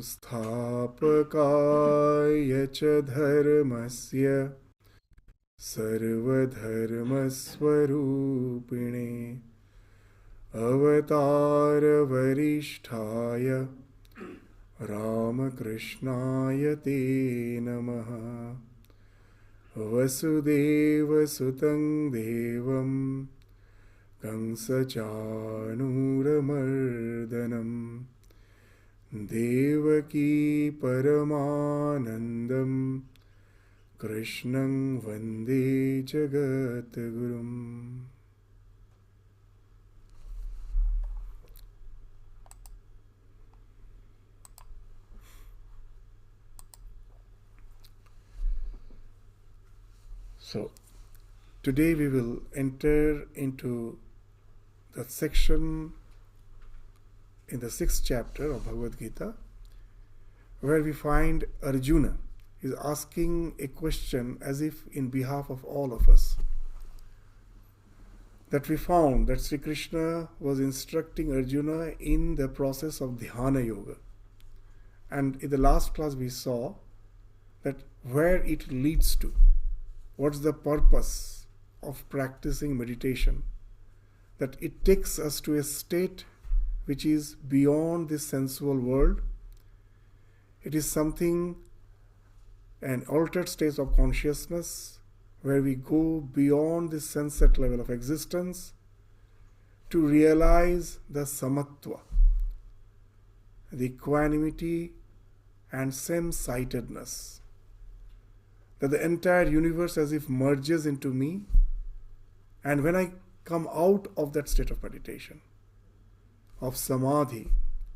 संस्थापकाय च धर्मस्य सर्वधर्मस्वरूपिणे अवतारवरिष्ठाय रामकृष्णाय ते नमः। वसुदेवसुतं देवं कंसचाणूरमर्दनं देवकी परमानन्दं कृष्णं वन्दे जगद्गुरुम्। So, today we will enter into the section in the 6th chapter of Bhagavad Gita, where we find Arjuna is asking a question as if in behalf of all of us. That we found that Sri Krishna was instructing Arjuna in the process of Dhyana Yoga. And in the last class we saw that where it leads to. What's the purpose of practicing meditation? That it takes us to a state which is beyond this sensual world. It is something, an altered state of consciousness, where we go beyond this sunset level of existence to realize the samatva, the equanimity and same-sightedness. That the entire universe as if merges into me, and when I come out of that state of meditation, of samadhi,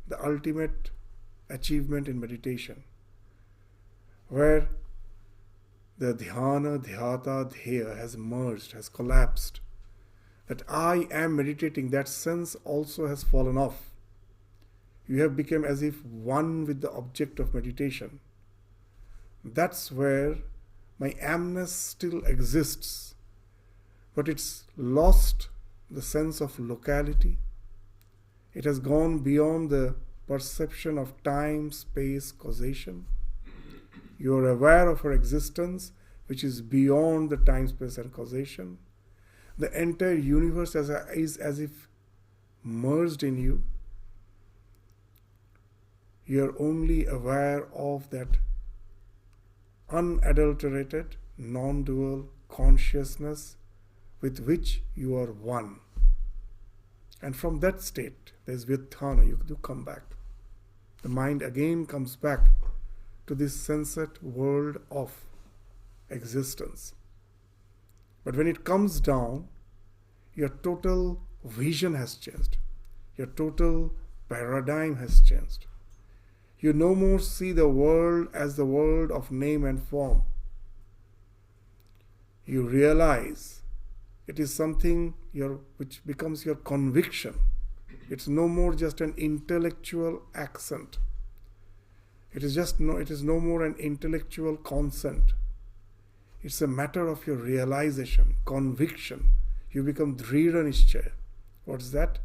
the ultimate achievement in meditation, where the dhyana, dhyata, dheya has merged, has collapsed, that I am meditating, that sense also has fallen off. You have become as if one with the object of meditation. That's where my amness still exists, but it's lost the sense of locality. It has gone beyond the perception of time, space, causation. You are aware of her existence, which is beyond the time, space, and causation. The entire universe is as if merged in you. You are only aware of that unadulterated, non-dual consciousness with which you are one. And from that state, there is Vyuthana, you do come back. The mind again comes back to this sensate world of existence. But when it comes down, your total vision has changed. Your total paradigm has changed. You no more see the world as the world of name and form. You realize it is something which becomes your conviction. It's no more just an intellectual accent. It is no more an intellectual consent. It's a matter of your realization, conviction. You become Dhrida Nishchaya. What's that?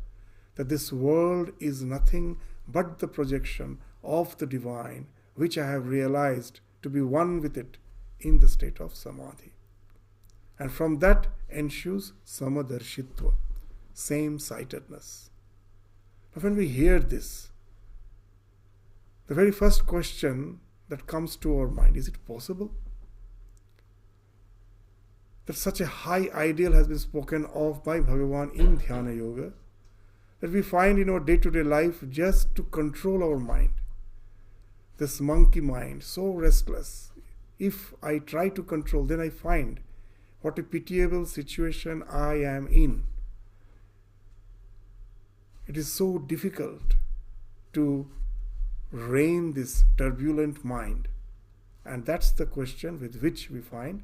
That this world is nothing but the projection of the divine, which I have realized to be one with it in the state of samadhi. And from that ensues samadarshitva, same-sightedness. Now when we hear this, the very first question that comes to our mind, is it possible that such a high ideal has been spoken of by Bhagavan in Dhyana Yoga, that we find in our day-to-day life just to control our mind? This monkey mind, so restless. If I try to control, then I find what a pitiable situation I am in. It is so difficult to rein this turbulent mind. And that's the question with which we find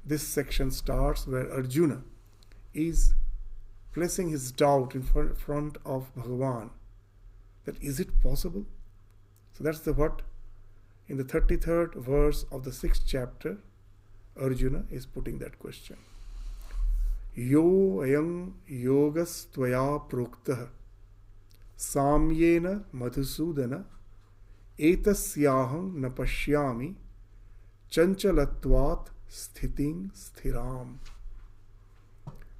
this section starts, where Arjuna is placing his doubt in front of Bhagavan. That is it possible? So that's the what? In the 33rd verse of the 6th chapter, Arjuna is putting that question. Yo ayam yogas tvaya proktah samyena madhusudana Etasyaham na pashyami chanchalatvat sthiting sthiram.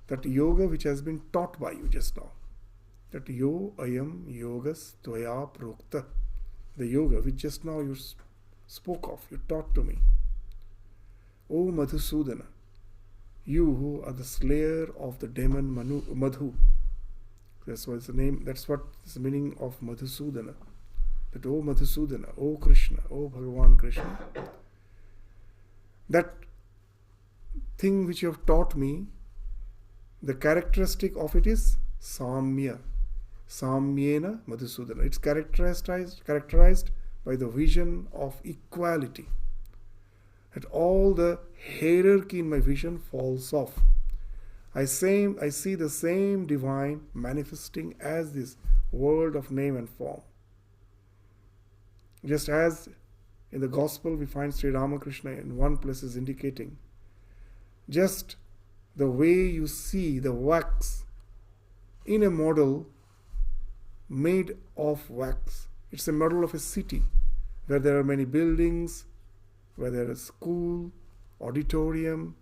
That yoga which has been taught by you just now. That yo ayam yogas tvaya prokta. The yoga which just now you spoke of, you taught to me. O Madhusudana, you who are the slayer of the demon Madhu. That's what the name. That's what is the meaning of Madhusudana. That O Madhusudana, O Krishna, O Bhagavan Krishna. That thing which you have taught me, the characteristic of it is Samya. Samyena Madhusudana. It's characterized by the vision of equality. That all the hierarchy in my vision falls off. I see the same divine manifesting as this world of name and form. Just as in the Gospel we find Sri Ramakrishna in one place is indicating, just the way you see the wax in a model made of wax. It's a model of a city where there are many buildings, where there is school, auditorium,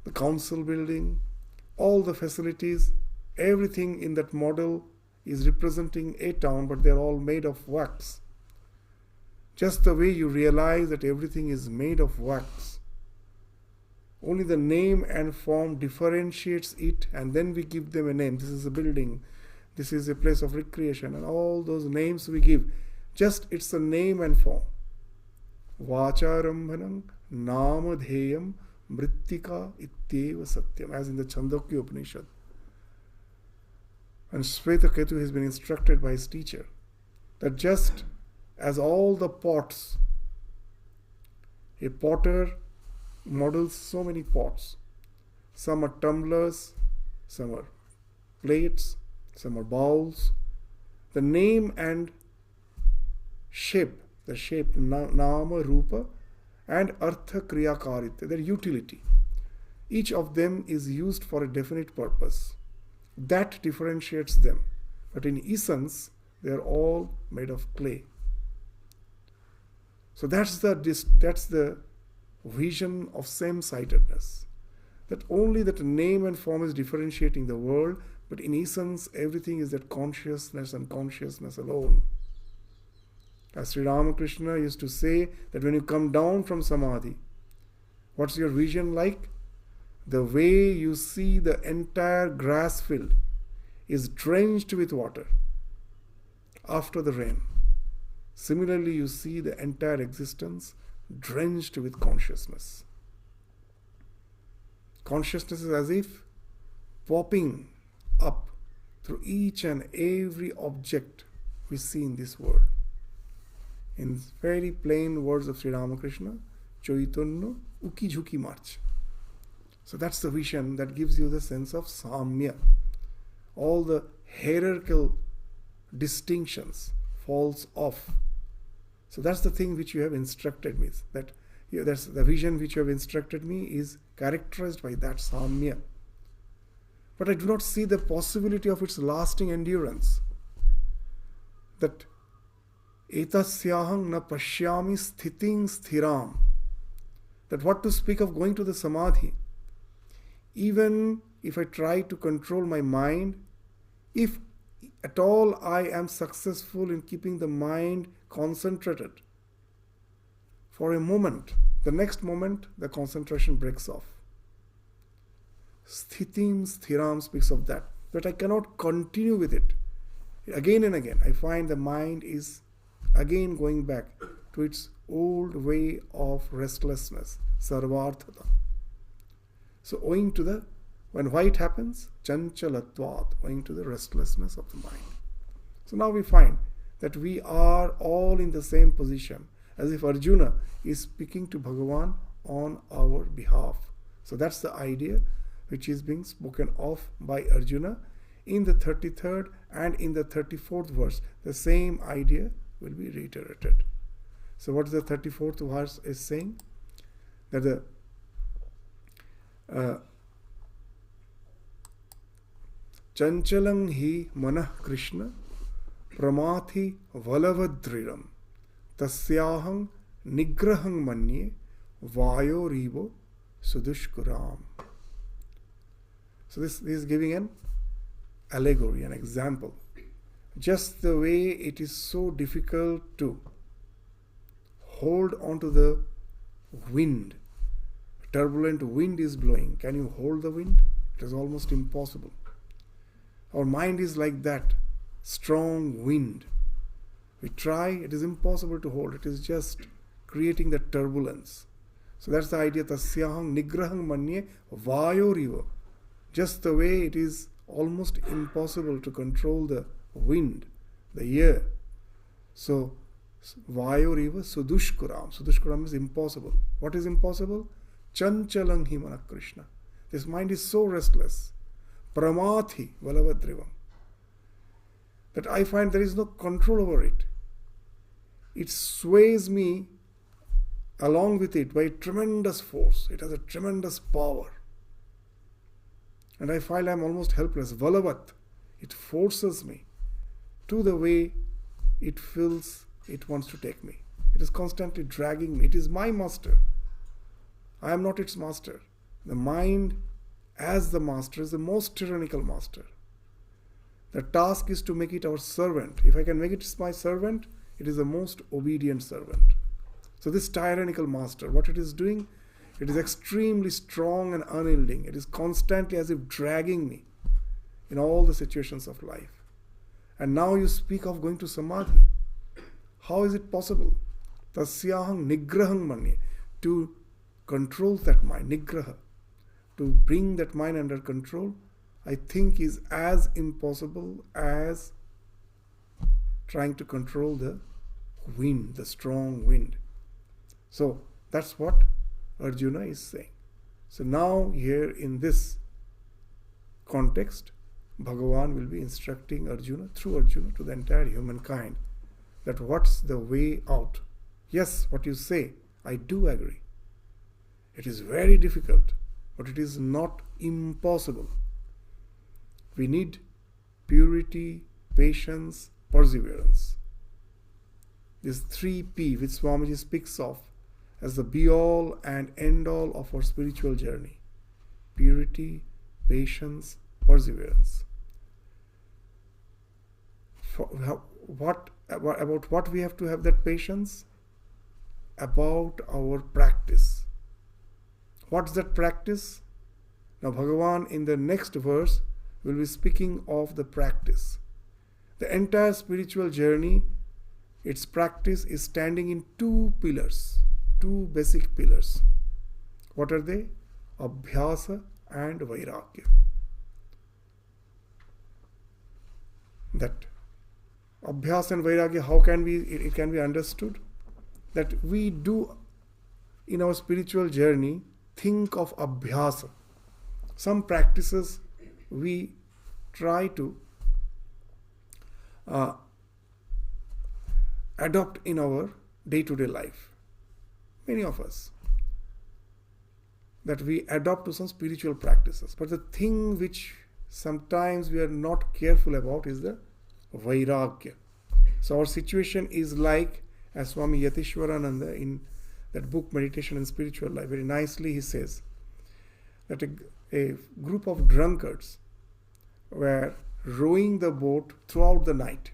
the council building, all the facilities, everything in that model is representing a town, but they're all made of wax. Just the way you realize that everything is made of wax. Only the name and form differentiates it, and then we give them a name. This is a building, this is a place of recreation, and all those names we give. Just it's a name and form. Vacharambhanam namadheyam mrittika ityeva satyam, as in the Chandogya Upanishad. And Shvetaketu has been instructed by his teacher that just as all the pots, a potter models so many pots. Some are tumblers, some are plates, some are bowls. The name and shape, the shape, nama, rupa, and artha, kriya, karita, their utility. Each of them is used for a definite purpose. That differentiates them. But in essence, they are all made of clay. So that's the vision of same-sightedness. That only that name and form is differentiating the world, but in essence, everything is that consciousness and consciousness alone. As Sri Ramakrishna used to say, that when you come down from Samadhi, what's your vision like? The way you see the entire grass field is drenched with water after the rain. Similarly, you see the entire existence drenched with consciousness. Consciousness is as if popping up through each and every object we see in this world. In very plain words of Sri Ramakrishna, Chaitanya uki jhuki march. So that's the vision that gives you the sense of Samya. All the hierarchical distinctions falls off. So that's the thing which you have instructed me. That's the vision which you have instructed me is characterized by that Samya. But I do not see the possibility of its lasting endurance. That etasyaham na pashyami sthiting sthiram. That what to speak of going to the Samadhi. Even if I try to control my mind, if at all I am successful in keeping the mind concentrated for a moment, the next moment the concentration breaks off. Sthitim sthiram speaks of that. But I cannot continue with it. Again and again, I find the mind is again going back to its old way of restlessness, sarvarthata. So owing to the, when white happens, chanchalatvat, owing to the restlessness of the mind. So now we find that we are all in the same position, as if Arjuna is speaking to Bhagavan on our behalf. So that's the idea which is being spoken of by Arjuna in the 33rd and in the 34th verse. The same idea will be reiterated. So what is the 34th verse is saying? That the Chanchalang hi manah Krishna Pramathi Valavadriram Tasyahang Nigrahang Manye Vayo Rivo Sudushkuram. So this is giving an allegory, an example. Just the way it is so difficult to hold on to the wind. Turbulent wind is blowing. Can you hold the wind? It is almost impossible. Our mind is like that strong wind. We try, it is impossible to hold. It is just creating the turbulence. So that's the idea. Tasyahang nigrahang manye vayo riva. Just the way it is almost impossible to control the wind, the air. So vayo riva sudushkuram. Sudushkuram is impossible. What is impossible? Chanchalang himana Krishna. This mind is so restless. Pramathi valavadrivam. That I find there is no control over it. It sways me along with it by tremendous force. It has a tremendous power. And I find I am almost helpless. Valavat. It forces me to the way it feels it wants to take me. It is constantly dragging me. It is my master. I am not its master. The mind as the master is the most tyrannical master. The task is to make it our servant. If I can make it my servant, it is the most obedient servant. So this tyrannical master, what it is doing, it is extremely strong and unyielding. It is constantly as if dragging me in all the situations of life. And now you speak of going to samadhi. How is it possible? Tasyahang nigrahang manye. To control that mind, nigraha. To bring that mind under control, I think is as impossible as trying to control the wind, the strong wind. So that's what Arjuna is saying. So now here in this context, Bhagavan will be instructing Arjuna, through Arjuna, to the entire humankind, that what's the way out. Yes, what you say, I do agree. It is very difficult, but it is not impossible. We need purity, patience, perseverance. These 3P which Swamiji speaks of as the be-all and end-all of our spiritual journey. Purity, patience, perseverance. About what we have to have that patience? About our practice. What's that practice? Now Bhagavan in the next verse will be speaking of the practice. The entire spiritual journey, its practice is standing in two pillars, two basic pillars. What are they? Abhyasa and Vairagya. That Abhyasa and Vairagya, how can it can be understood? That we do in our spiritual journey think of Abhyasa. Some practices we try to adopt in our day-to-day life. Many of us. That we adopt to some spiritual practices. But the thing which sometimes we are not careful about is the Vairagya. So our situation is like, as Swami Yatishwarananda in that book Meditation and Spiritual Life, very nicely he says that a group of drunkards were rowing the boat throughout the night.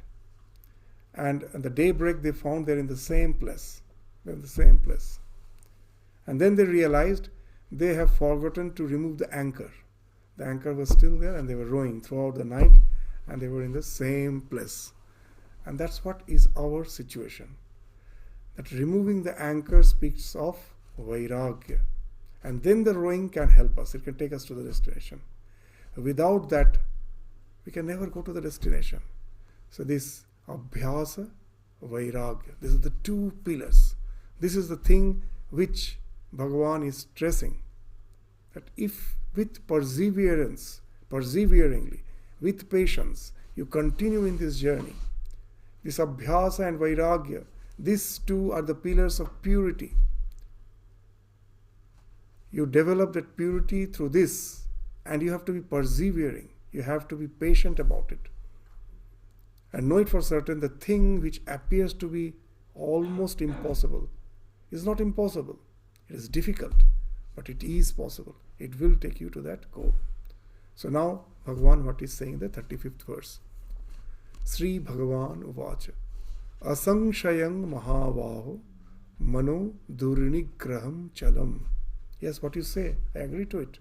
And at the daybreak they found they're in the same place. And then they realized they have forgotten to remove the anchor. The anchor was still there and they were rowing throughout the night and they were in the same place. And that's what is our situation. That removing the anchor speaks of Vairagya. And then the rowing can help us. It can take us to the destination. Without that, we can never go to the destination. So this Abhyasa, Vairagya. These are the two pillars. This is the thing which Bhagavan is stressing. That if with perseveringly, with patience, you continue in this journey, this Abhyasa and Vairagya, these two are the pillars of purity. You develop that purity through this, and you have to be persevering. You have to be patient about it. And know it for certain, the thing which appears to be almost impossible is not impossible. It is difficult, but it is possible. It will take you to that goal. So now, Bhagavan, what is saying in the 35th verse? Sri Bhagavan Uvacha Asankshayam Mahavaho Mano Durnigraham Chalam. Yes, what you say, I agree to it.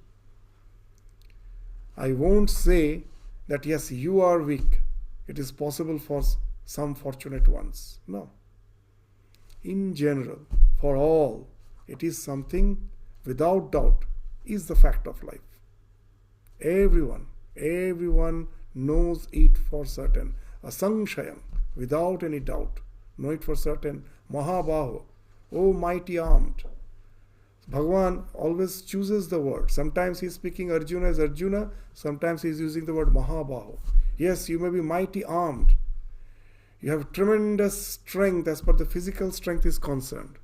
I won't say that yes, you are weak. It is possible for some fortunate ones. No. In general, for all, it is something without doubt is the fact of life. Everyone knows it for certain. Asankshayam, without any doubt, know it for certain. Mahabaho, O mighty armed. Bhagavan always chooses the word. Sometimes he is speaking Arjuna as Arjuna, sometimes he is using the word Mahabaho. Yes, you may be mighty armed. You have tremendous strength as far as the physical strength is concerned.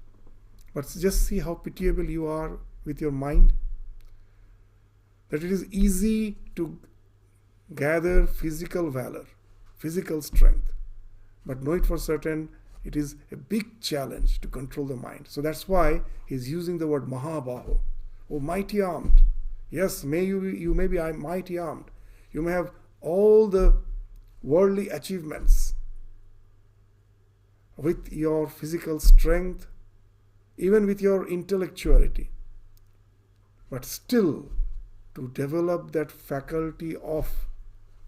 But just see how pitiable you are with your mind. That it is easy to gather physical valor, physical strength. But know it for certain, it is a big challenge to control the mind. So that's why he's using the word Mahabaho. Oh, mighty armed. Yes, you may be mighty armed. You may have all the worldly achievements with your physical strength, even with your intellectuality. But still, to develop that faculty of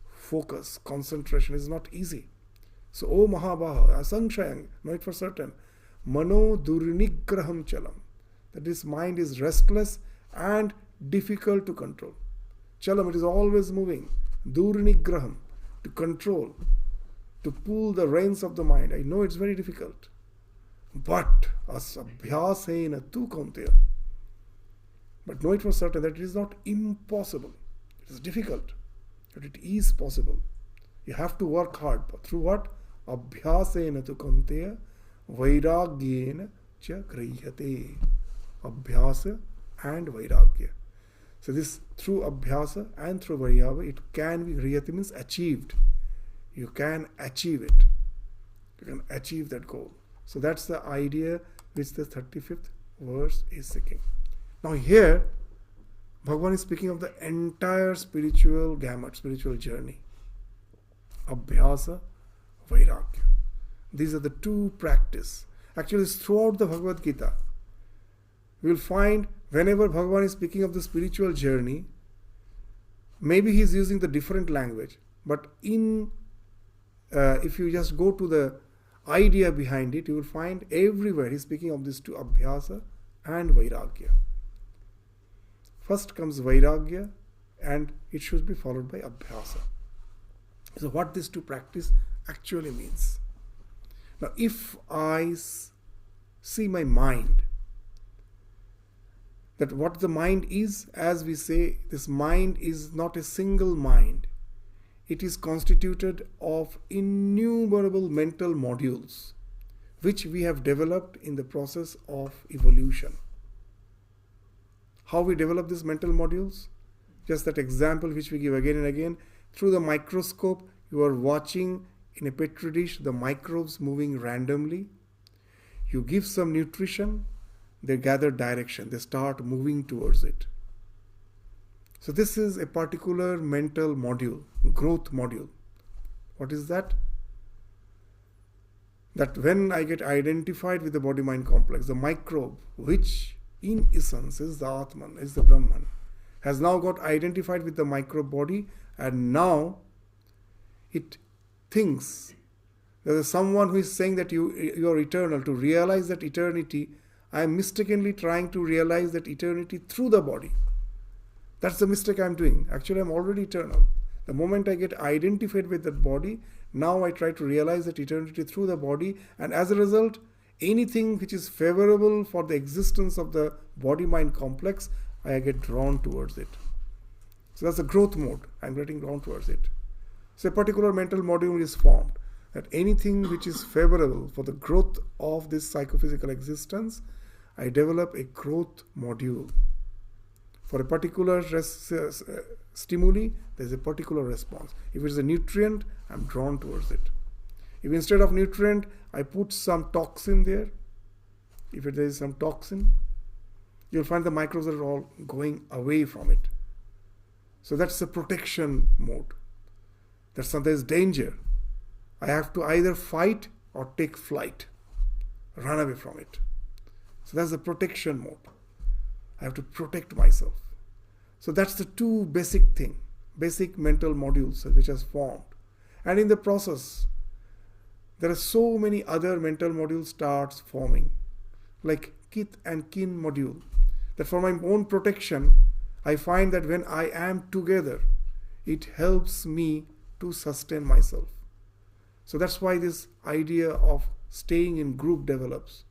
focus, concentration is not easy. So, O Mahabaha, Asankshayam, know it for certain, Mano Durnigraham Chalam, that this mind is restless and difficult to control. Chalam, it is always moving. Durnigraham, to control, to pull the reins of the mind. I know it's very difficult. But, Asabhyasena tu Kaunteya, but know it for certain that it is not impossible. It is difficult, but it is possible. You have to work hard. Through what? Abhyasena tu Kaunteya Vairagyena cha Grihate. Abhyasa and Vairagya. So this through Abhyasa and through Vairagya, it can be, Grihate means achieved. You can achieve it. You can achieve that goal. So that's the idea which the 35th verse is seeking. Now here, Bhagavan is speaking of the entire spiritual gamut, spiritual journey. Abhyasa, Vairagya. These are the two practice. Actually, it's throughout the Bhagavad Gita. We will find whenever Bhagavan is speaking of the spiritual journey, maybe he is using the different language, but if you just go to the idea behind it, you will find everywhere he is speaking of these two, Abhyasa and Vairagya. First comes Vairagya, and it should be followed by Abhyasa. So what these two practice actually means. Now if I see my mind, that what the mind is, as we say, this mind is not a single mind. It is constituted of innumerable mental modules, which we have developed in the process of evolution. How we develop these mental modules? Just that example which we give again and again. Through the microscope, you are watching in a petri dish the microbes moving randomly. You give some nutrition, they gather direction, they start moving towards it. So this is a particular mental module, growth module. What is that? That when I get identified with the body-mind complex, the microbe, which in essence is the Atman, is the Brahman, has now got identified with the microbe body, and now it thinks there is someone who is saying that you are eternal. To realize that eternity, I am mistakenly trying to realize that eternity through the body. That's the mistake I am doing. Actually, I am already eternal. The moment I get identified with that body, now I try to realize that eternity through the body, and as a result, anything which is favorable for the existence of the body-mind complex, I get drawn towards it. So that's the growth mode. I'm getting drawn towards it. So a particular mental module is formed, that anything which is favorable for the growth of this psychophysical existence, I develop a growth module. For a particular stimuli, there is a particular response. If it is a nutrient, I'm drawn towards it. If instead of nutrient, I put some toxin there, if there is some toxin, you'll find the microbes are all going away from it. So that's the protection mode. That's there is danger. I have to either fight or take flight, run away from it. So that's the protection mode. I have to protect myself. So that's the two basic mental modules which has formed. And in the process, there are so many other mental modules starts forming, like kith and kin module. That for my own protection, I find that when I am together, it helps me to sustain myself. So that's why this idea of staying in group develops,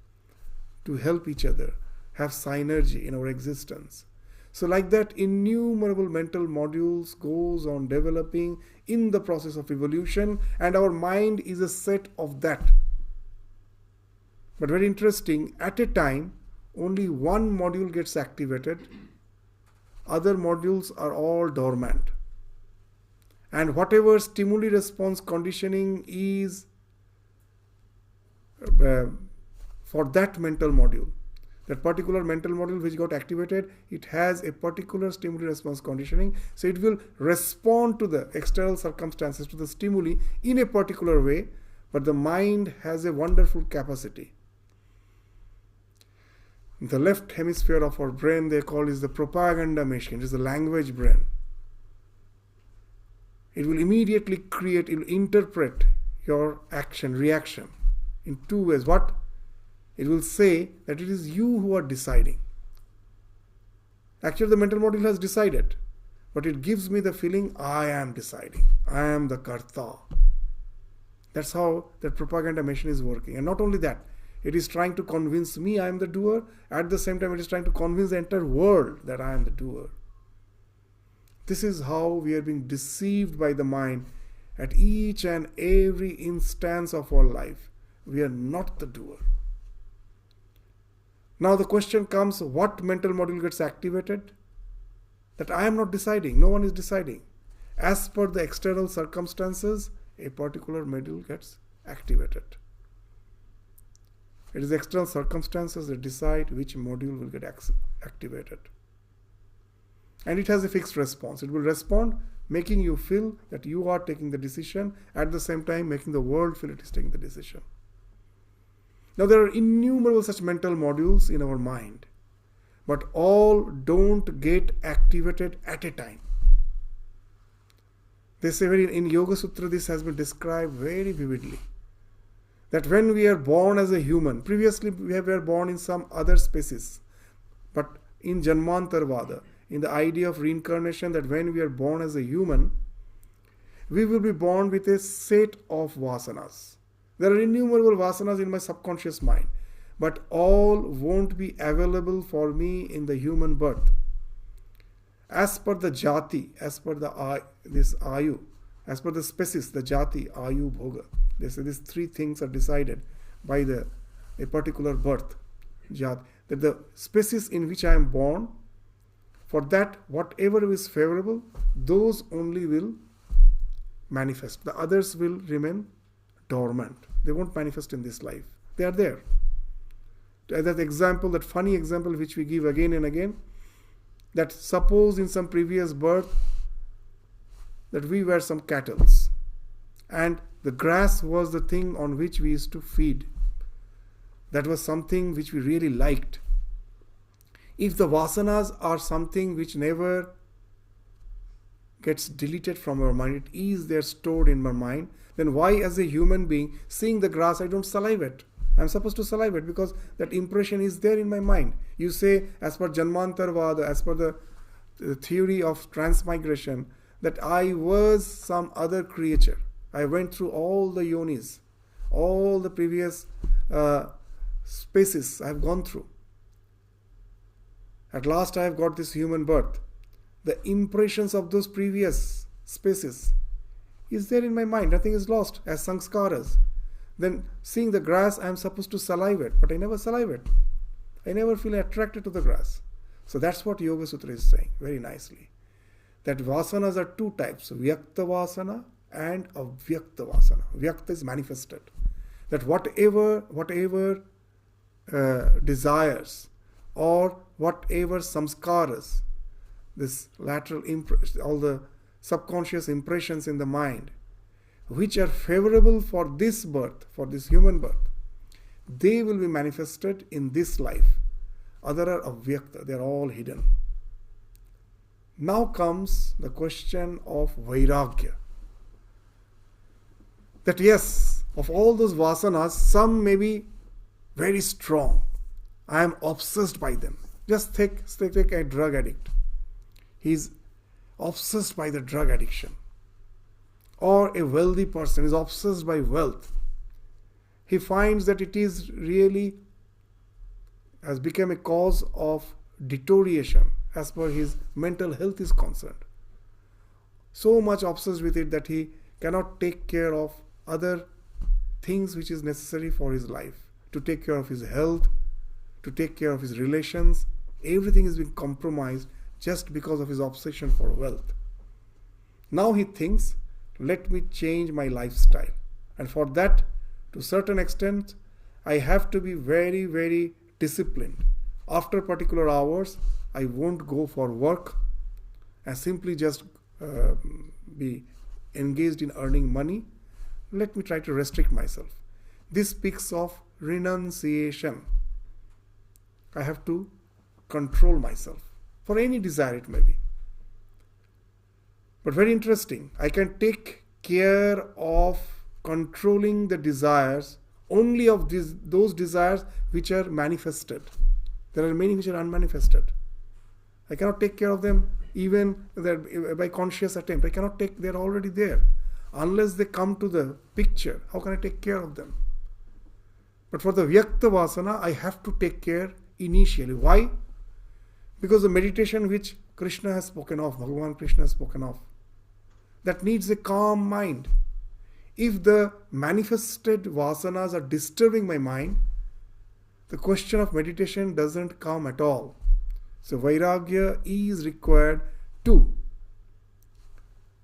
to help each other, have synergy in our existence. So like that, innumerable mental modules goes on developing in the process of evolution, and our mind is a set of that. But very interesting, at a time, only one module gets activated, other modules are all dormant. And whatever stimuli response conditioning is for that mental module, that particular mental module which got activated, it has a particular stimuli response conditioning. So it will respond to the external circumstances, to the stimuli in a particular way, but the mind has a wonderful capacity. The left hemisphere of our brain, they call is the propaganda machine. It is the language brain. It will immediately create, it will interpret your action, reaction in two ways. What? It will say that it is you who are deciding. Actually, the mental module has decided, but it gives me the feeling I am deciding. I am the karta. That's how that propaganda machine is working. And not only that, it is trying to convince me I am the doer. At the same time, it is trying to convince the entire world that I am the doer. This is how we are being deceived by the mind at each and every instance of our life. We are not the doer. Now the question comes, what mental module gets activated? That I am not deciding, no one is deciding. As per the external circumstances, a particular module gets activated. It is external circumstances that decide which module will get activated. And it has a fixed response. It will respond, making you feel that you are taking the decision, at the same time making the world feel it is taking the decision. Now there are innumerable such mental modules in our mind, but all don't get activated at a time. They say in Yoga Sutra this has been described very vividly. That when we are born as a human, previously we were born in some other species, but in Janmantarvada, in the idea of reincarnation, that when we are born as a human, we will be born with a set of vasanas. There are innumerable vasanas in my subconscious mind, but all won't be available for me in the human birth. As per the jati, as per the this ayu, as per the species, the jati, ayu, bhoga. They say these three things are decided by a particular birth, jat. That the species in which I am born, for that whatever is favorable, those only will manifest. The others will remain dormant. They won't manifest in this life. They are there. That example, that funny example which we give again and again, that suppose in some previous birth that we were some cattle and the grass was the thing on which we used to feed. That was something which we really liked. If the vasanas are something which never gets deleted from our mind, it is there stored in my mind, then why as a human being, seeing the grass, I don't salivate? I'm supposed to salivate because that impression is there in my mind. You say, as per Janmantarvada, as per the theory of transmigration, that I was some other creature. I went through all the yonis, all the previous spaces I have gone through. At last I have got this human birth. The impressions of those previous spaces is there in my mind. Nothing is lost as sanskaras. Then seeing the grass, I am supposed to salivate, but I never salivate. I never feel attracted to the grass. So that's what Yoga Sutra is saying very nicely. That vasanas are two types, Vyakta Vasana and avyakta vasana. Vyakta is manifested. That whatever desires or whatever samskaras, this lateral all the subconscious impressions in the mind, which are favorable for this birth, for this human birth, they will be manifested in this life. Other are avyakta, they are all hidden. Now comes the question of vairagya. That yes, of all those vasanas, some may be very strong. I am obsessed by them. Just take a drug addict. He is obsessed by the drug addiction. Or a wealthy person is obsessed by wealth. He finds that it is really has become a cause of deterioration as per his mental health is concerned. So much obsessed with it that he cannot take care of other things which is necessary for his life, to take care of his health, to take care of his relations. Everything is being compromised just because of his obsession for wealth. Now he thinks, let me change my lifestyle. And for that, to a certain extent, I have to be very, very disciplined. After particular hours, I won't go for work and simply just be engaged in earning money. Let me try to restrict myself. This speaks of renunciation. I have to control myself for any desire it may be. But very interesting, I can take care of controlling the desires only of those desires which are manifested. There are many which are unmanifested. I cannot take care of them even by conscious attempt. I cannot take, they are already there. Unless they come to the picture, how can I take care of them? But for the vyakta vasana, I have to take care initially. Why? Because the meditation which Krishna has spoken of, Bhagavan Krishna has spoken of, that needs a calm mind. If the manifested vasanas are disturbing my mind, the question of meditation doesn't come at all. So vairagya is required to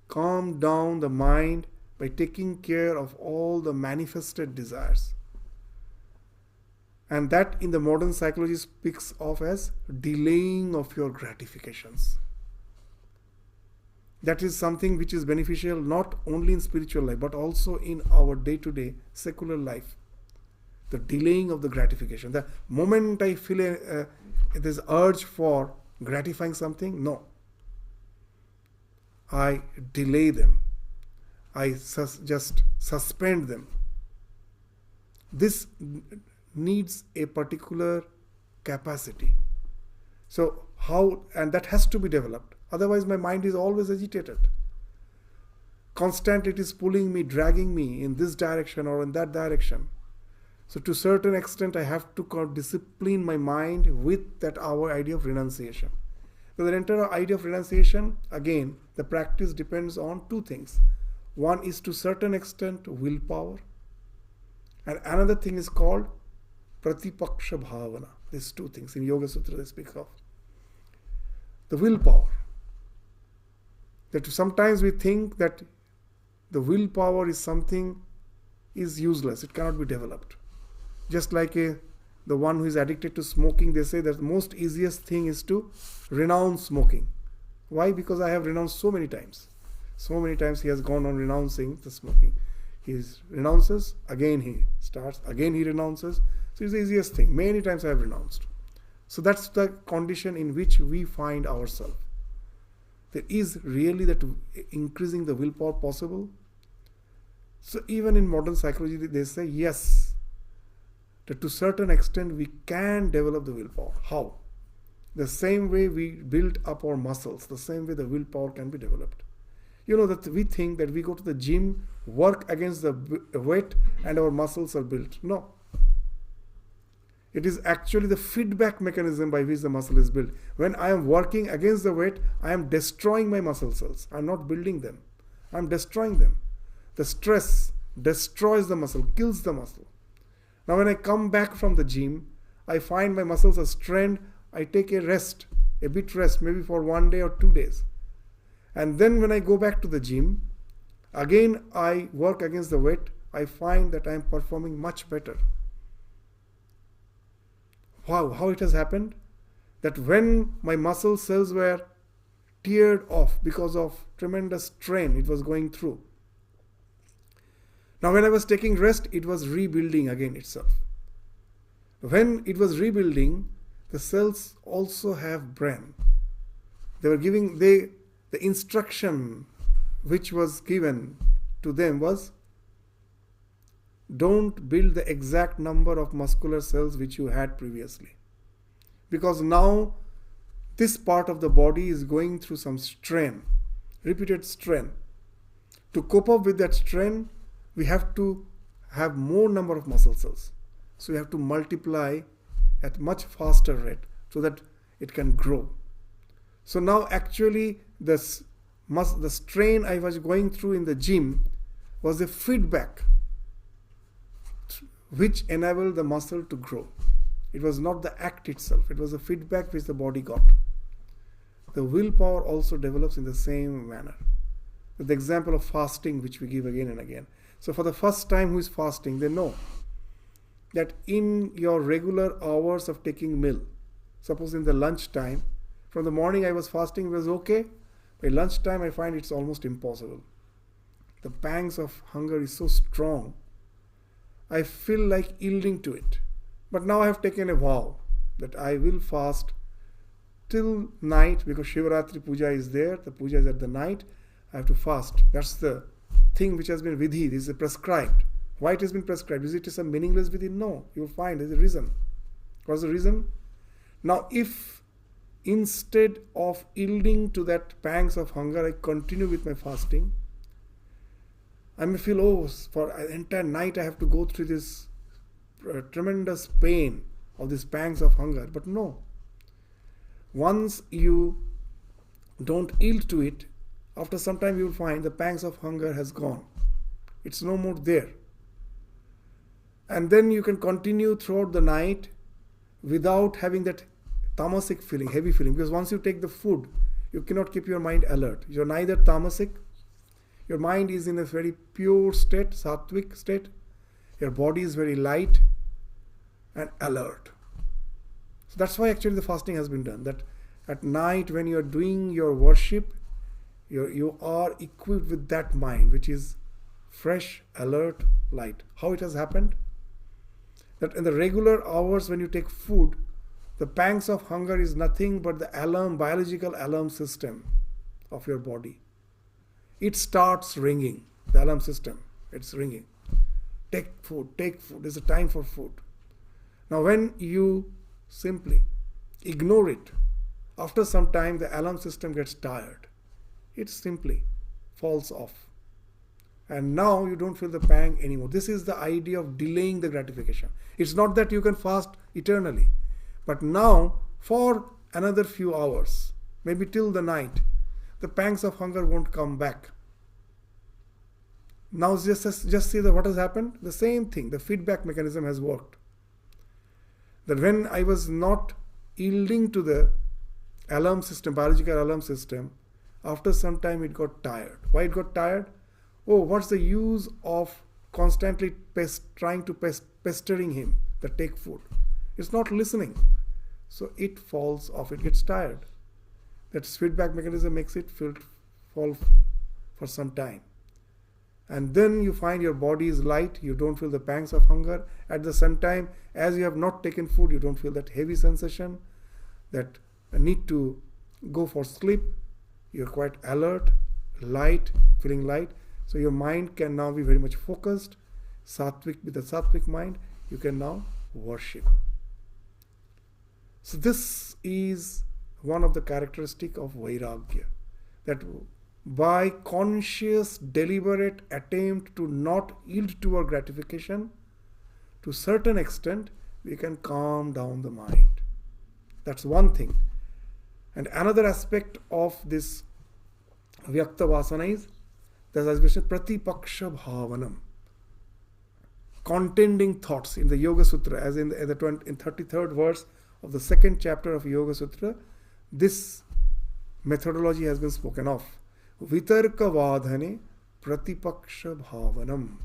calm down the mind by taking care of all the manifested desires. And that in the modern psychology speaks of as delaying of your gratifications. That is something which is beneficial not only in spiritual life but also in our day-to-day secular life. The delaying of the gratification. The moment I feel this urge for gratifying something, no. I delay them. I just suspend them. This needs a particular capacity. So how, and that has to be developed. Otherwise my mind is always agitated. Constantly it is pulling me, dragging me in this direction or in that direction. So to a certain extent I have to discipline my mind with that our idea of renunciation. So the entire idea of renunciation, again, the practice depends on two things. One is to a certain extent willpower, and another thing is called pratipaksha bhavana. These two things in Yoga Sutra they speak of. The willpower. That sometimes we think that the willpower is something is useless. It cannot be developed. Just like the one who is addicted to smoking, they say that the most easiest thing is to renounce smoking. Why? Because I have renounced so many times. So many times he has gone on renouncing the smoking. He renounces, again he starts, again he renounces. So it's the easiest thing. Many times I have renounced. So that's the condition in which we find ourselves. There is really that increasing the willpower possible. So even in modern psychology they say yes, that to a certain extent we can develop the willpower. How? The same way we build up our muscles, the same way the willpower can be developed. You know that we think that we go to the gym, work against the weight and our muscles are built. No. It is actually the feedback mechanism by which the muscle is built. When I am working against the weight, I am destroying my muscle cells. I am not building them. I am destroying them. The stress destroys the muscle, kills the muscle. Now when I come back from the gym, I find my muscles are strained. I take a rest, a bit rest, maybe for 1 day or 2 days. And then when I go back to the gym, Again, I work against the weight. I find that I am performing much better. Wow, how it has happened? That when my muscle cells were teared off because of tremendous strain it was going through, now when I was taking rest, it was rebuilding again itself. When it was rebuilding, the cells also have brain. They were giving, the instruction which was given to them was, don't build the exact number of muscular cells which you had previously. Because now this part of the body is going through some strain, repeated strain. To cope up with that strain, we have to have more number of muscle cells. So we have to multiply at much faster rate so that it can grow. So now actually the strain I was going through in the gym was a feedback which enabled the muscle to grow. It was not the act itself, it was a feedback which the body got. The willpower also develops in the same manner. With the example of fasting which we give again and again. So for the first time who is fasting, they know that in your regular hours of taking meal, suppose in the lunch time, from the morning I was fasting, it was okay. By lunchtime I find it's almost impossible. The pangs of hunger is so strong. I feel like yielding to it. But now I have taken a vow that I will fast till night, because Shivaratri puja is there. The puja is at the night. I have to fast. That's the thing which has been vidhi. This is prescribed. Why it has been prescribed? Is it some meaningless vidhi? No. You will find there's a reason. What's the reason? Now if instead of yielding to that pangs of hunger, I continue with my fasting, I may feel, oh, for an entire night I have to go through this tremendous pain of these pangs of hunger. But no. Once you don't yield to it, after some time you will find the pangs of hunger has gone. It's no more there. And then you can continue throughout the night without having that tamasic feeling, heavy feeling. Because once you take the food, you cannot keep your mind alert. You're neither tamasic, your mind is in a very pure state, sattvic state. Your body is very light and alert. So that's why actually the fasting has been done. That at night when you are doing your worship, you are equipped with that mind which is fresh, alert, light. How it has happened? That in the regular hours when you take food, the pangs of hunger is nothing but the alarm, biological alarm system of your body. It starts ringing, the alarm system. It's ringing. Take food. There's a time for food. Now when you simply ignore it, after some time the alarm system gets tired. It simply falls off. And now you don't feel the pang anymore. This is the idea of delaying the gratification. It's not that you can fast eternally. But now, for another few hours, maybe till the night, the pangs of hunger won't come back. Now just see that what has happened. The same thing, the feedback mechanism has worked. That when I was not yielding to the alarm system, biological alarm system, after some time it got tired. Why it got tired? Oh, what's the use of constantly pestering him that take food? It's not listening. So it falls off, it gets tired. That feedback mechanism makes it fall for some time. And then you find your body is light, you don't feel the pangs of hunger. At the same time, as you have not taken food, you don't feel that heavy sensation, that need to go for sleep. You're quite alert, light, feeling light. So your mind can now be very much focused. Sattvic, with the sattvic mind, you can now worship. So this is one of the characteristics of Vairagya. That by conscious, deliberate attempt to not yield to our gratification, to a certain extent, we can calm down the mind. That's one thing. And another aspect of this Vyakta Vasana is, there's as we said, Pratipaksha Bhavanam. Contending thoughts in the Yoga Sutra, as in 33rd verse of the second chapter of Yoga Sutra, this methodology has been spoken of. Vitarka Vadhane pratipaksha bhavanam.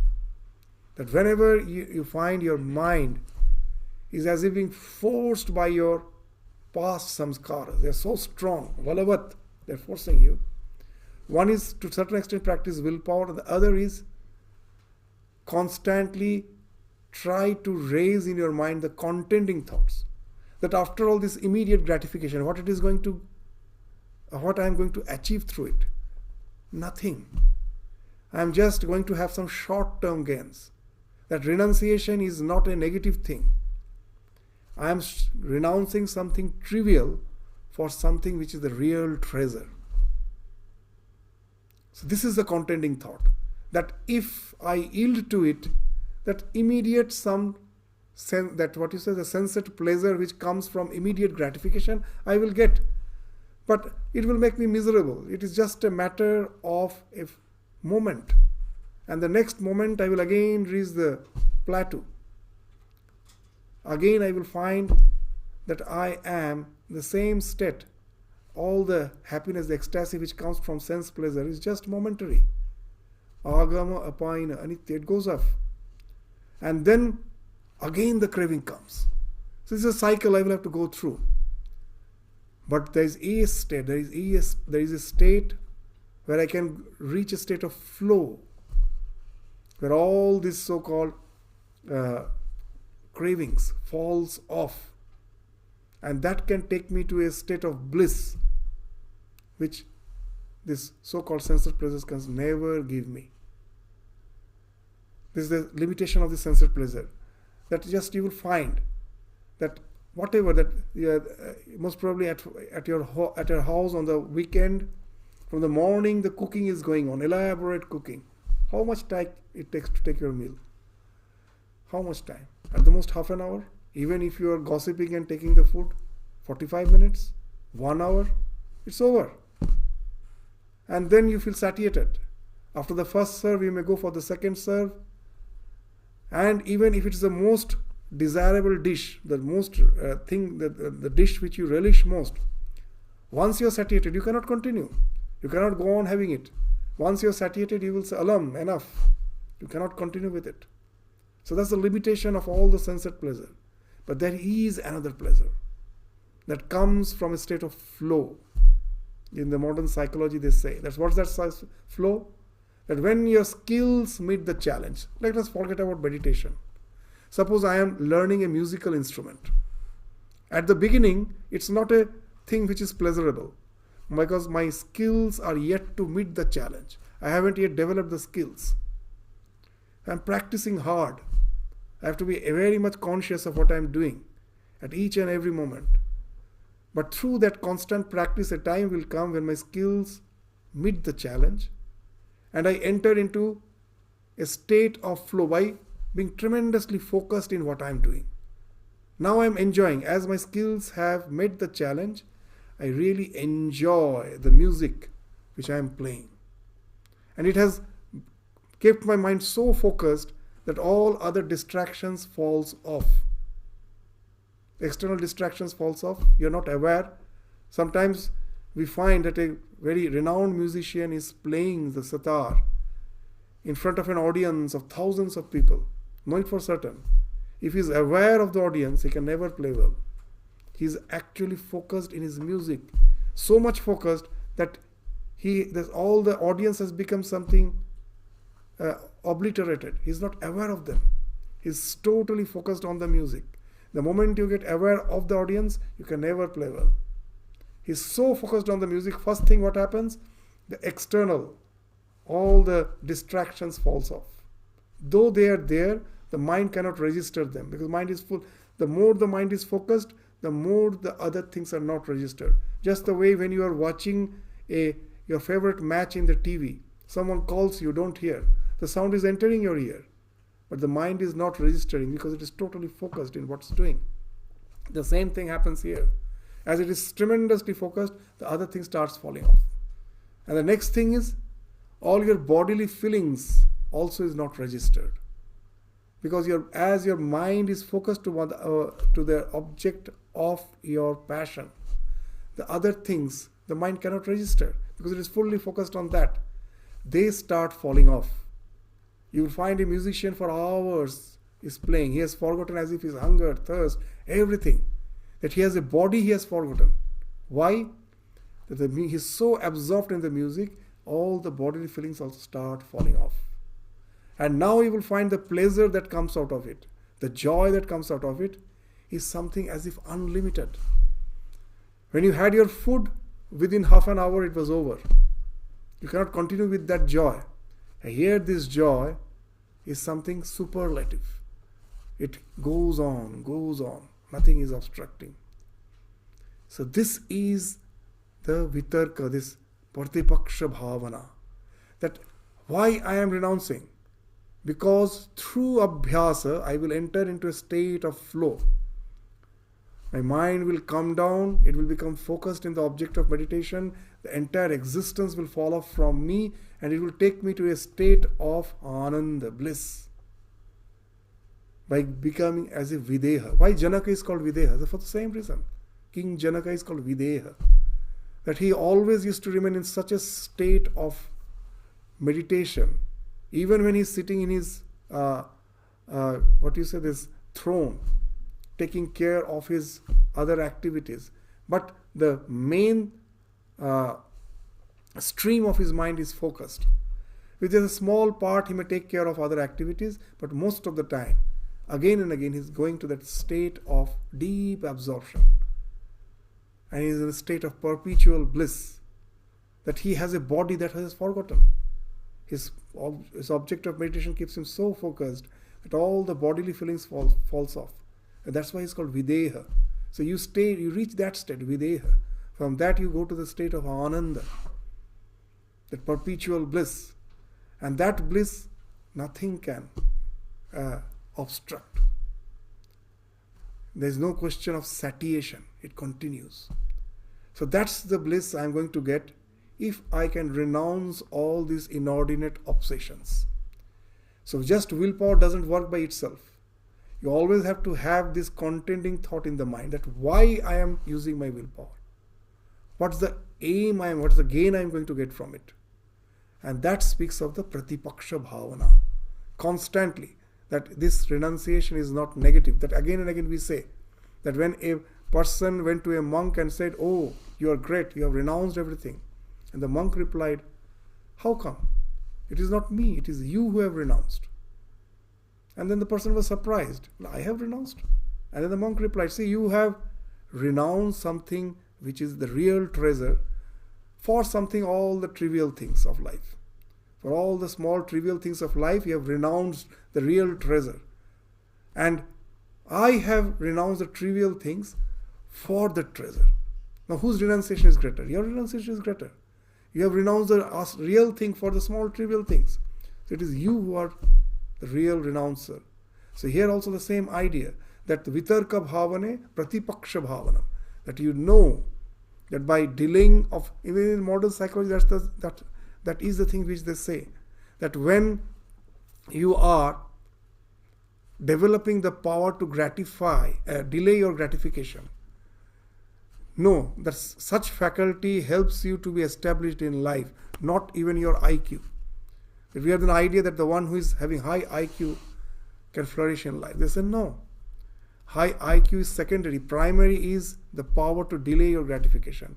That whenever you find your mind is as if being forced by your past samskaras, they are so strong, valavat, they are forcing you. One is to a certain extent practice willpower, and the other is constantly try to raise in your mind the contending thoughts. That after all this immediate gratification, what I am going to achieve through it? Nothing. I am just going to have some short-term gains. That renunciation is not a negative thing. I am renouncing something trivial for something which is the real treasure. So this is the contending thought. That if I yield to it, that immediate the sensate pleasure which comes from immediate gratification, I will get. But it will make me miserable. It is just a matter of a moment. And the next moment I will again reach the plateau. Again I will find that I am in the same state. All the happiness, the ecstasy which comes from sense pleasure is just momentary. Agama, apaina, anitya, it goes off. And then again the craving comes. So this is a cycle I will have to go through. But there is a state, there is a state where I can reach a state of flow, where all this so-called cravings falls off. And that can take me to a state of bliss, which this so-called sensual pleasures can never give me. This is the limitation of the sensual pleasure. That just you will find that whatever that most probably at your house on the weekend, from the morning the cooking is going on, elaborate cooking. How much time it takes to take your meal? How much time? At the most half an hour. Even if you are gossiping and taking the food, 45 minutes, 1 hour, it's over. And then you feel satiated. After the first serve, you may go for the second serve. And even if it's the most desirable dish, the most the dish which you relish most, once you're satiated, you cannot continue. You cannot go on having it. Once you're satiated, you will say, alam, enough. You cannot continue with it. So that's the limitation of all the sensate pleasure. But there is another pleasure that comes from a state of flow. In the modern psychology, they say, what's that flow? That when your skills meet the challenge, let us forget about meditation. Suppose I am learning a musical instrument. At the beginning, it's not a thing which is pleasurable, because my skills are yet to meet the challenge. I haven't yet developed the skills. I'm practicing hard. I have to be very much conscious of what I'm doing at each and every moment. But through that constant practice, a time will come when my skills meet the challenge and I enter into a state of flow by being tremendously focused in what I'm doing. Now I'm enjoying. As my skills have met the challenge, I really enjoy the music which I am playing. And it has kept my mind so focused that all other distractions falls off. External distractions falls off. You're not aware. Sometimes we find that a very renowned musician is playing the sitar in front of an audience of thousands of people. Know it for certain. If he's aware of the audience, he can never play well. He's actually focused in his music. So much focused that all the audience has become something obliterated. He's not aware of them. He's totally focused on the music. The moment you get aware of the audience, you can never play well. He's so focused on the music, first thing what happens? The external, all the distractions falls off. Though they are there, the mind cannot register them because mind is full. The more the mind is focused, the more the other things are not registered. Just the way when you are watching your favorite match in the TV, someone calls you, don't hear. The sound is entering your ear, but the mind is not registering because it is totally focused in what's doing. The same thing happens here. As it is tremendously focused, the other thing starts falling off. And the next thing is, all your bodily feelings also is not registered. Because as your mind is focused to the object of your passion, the other things, the mind cannot register because it is fully focused on that. they start falling off. You will find a musician for hours is playing. He has forgotten as if his hunger, thirst, everything. That he has a body he has forgotten. Why? That he is so absorbed in the music, all the bodily feelings also start falling off. And now you will find the pleasure that comes out of it, the joy that comes out of it is something as if unlimited. When you had your food, within half an hour it was over. You cannot continue with that joy. And here this joy is something superlative. It goes on, goes on. Nothing is obstructing. So this is the vitarka, this pratipaksha bhavana. That why I am renouncing? Because through abhyasa I will enter into a state of flow. My mind will come down, it will become focused in the object of meditation, the entire existence will fall off from me and it will take me to a state of ananda, bliss. By becoming as a videha. Why Janaka is called videha? For the same reason. King Janaka is called videha. That he always used to remain in such a state of meditation. Even when he's sitting in his, this throne, taking care of his other activities. But the main stream of his mind is focused. With a small part, he may take care of other activities, but most of the time, again and again, he's going to that state of deep absorption. And he is in a state of perpetual bliss. That he has a body that he has forgotten. His object of meditation keeps him so focused that all the bodily feelings falls off. And that's why it's called videha. So you reach that state, videha. From that you go to the state of ananda, that perpetual bliss. And that bliss, nothing can obstruct. There is no question of satiation. It continues. So that's the bliss I am going to get if I can renounce all these inordinate obsessions. So just willpower doesn't work by itself. You always have to have this contending thought in the mind that why I am using my willpower. What's the aim what's the gain I am going to get from it? And that speaks of the pratipaksha bhavana. Constantly. That this renunciation is not negative. That again and again we say that when a person went to a monk and said, "Oh, you are great, you have renounced everything." And the monk replied, "How come? It is not me, it is you who have renounced." And then the person was surprised. "I have renounced." And then the monk replied, "See, you have renounced something which is the real treasure for something, all the trivial things of life. For all the small trivial things of life, you have renounced the real treasure. And I have renounced the trivial things for the treasure." Now, whose renunciation is greater? Your renunciation is greater. You have renounced the real thing for the small trivial things. So it is you who are the real renouncer. So here also the same idea, that vitarka bhavane pratipaksha bhavanam. That you know that by delaying of, even in modern psychology, that is the thing which they say. That when you are developing the power to delay your gratification, no, that such faculty helps you to be established in life, not even your IQ. If we have an idea that the one who is having high IQ can flourish in life, they say no. High IQ is secondary. Primary is the power to delay your gratification.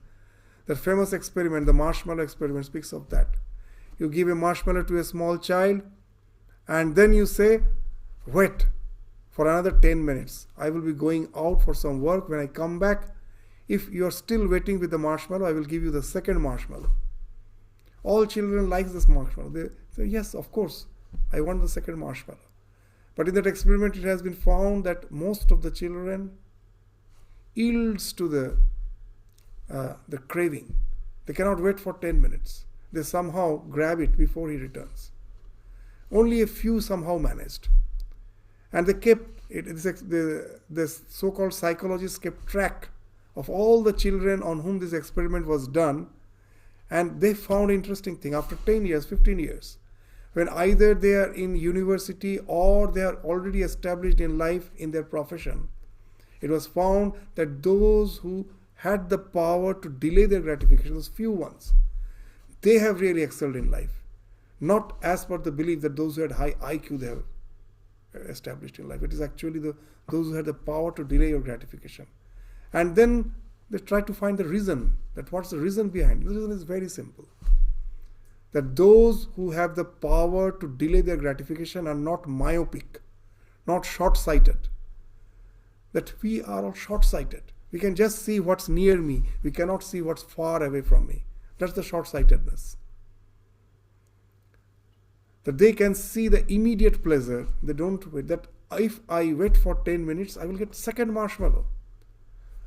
The famous experiment, the marshmallow experiment, speaks of that. You give a marshmallow to a small child and then you say, "Wait for another 10 minutes. I will be going out for some work. When I come back, if you are still waiting with the marshmallow, I will give you the second marshmallow." All children like this marshmallow. They say, "Yes, of course, I want the second marshmallow." But in that experiment, it has been found that most of the children yields to the craving. They cannot wait for 10 minutes. They somehow grab it before he returns. Only a few somehow managed. And they kept it. The so-called psychologists kept track of all the children on whom this experiment was done, and they found interesting thing. After 10 years, 15 years, when either they are in university or they are already established in life in their profession, it was found that those who had the power to delay their gratification, those few ones, they have really excelled in life. not as per the belief that those who had high IQ they have established in life. It is actually those who had the power to delay your gratification. And then they try to find the reason, that what's the reason behind. The reason is very simple. That those who have the power to delay their gratification are not myopic, not short-sighted. That we are all short-sighted. We can just see what's near me. We cannot see what's far away from me. That's the short-sightedness. That they can see the immediate pleasure. They don't wait. That if I wait for 10 minutes, I will get second marshmallow.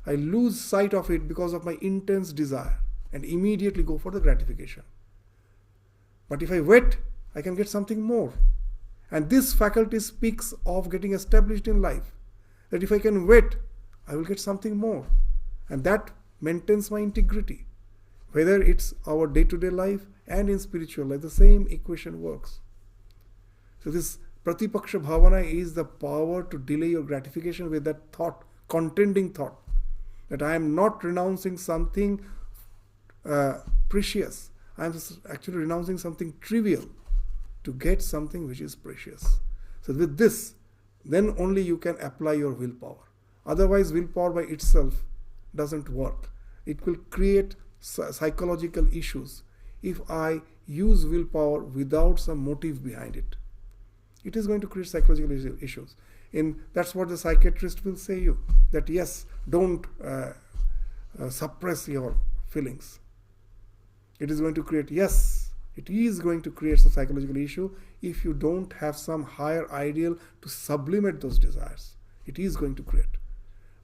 I lose sight of it because of my intense desire and immediately go for the gratification. But if I wait, I can get something more. And this faculty speaks of getting established in life. That if I can wait, I will get something more. And that maintains my integrity. Whether it's our day-to-day life and in spiritual life, the same equation works. So this Pratipaksha Bhavana is the power to delay your gratification with that thought, contending thought. That I am not renouncing something precious. I am actually renouncing something trivial to get something which is precious. So with this, then only you can apply your willpower. Otherwise, willpower by itself doesn't work. It will create psychological issues if I use willpower without some motive behind it. It is going to create psychological issues. That's what the psychiatrist will say you, that yes, don't suppress your feelings. It is going to create some psychological issue if you don't have some higher ideal to sublimate those desires. It is going to create.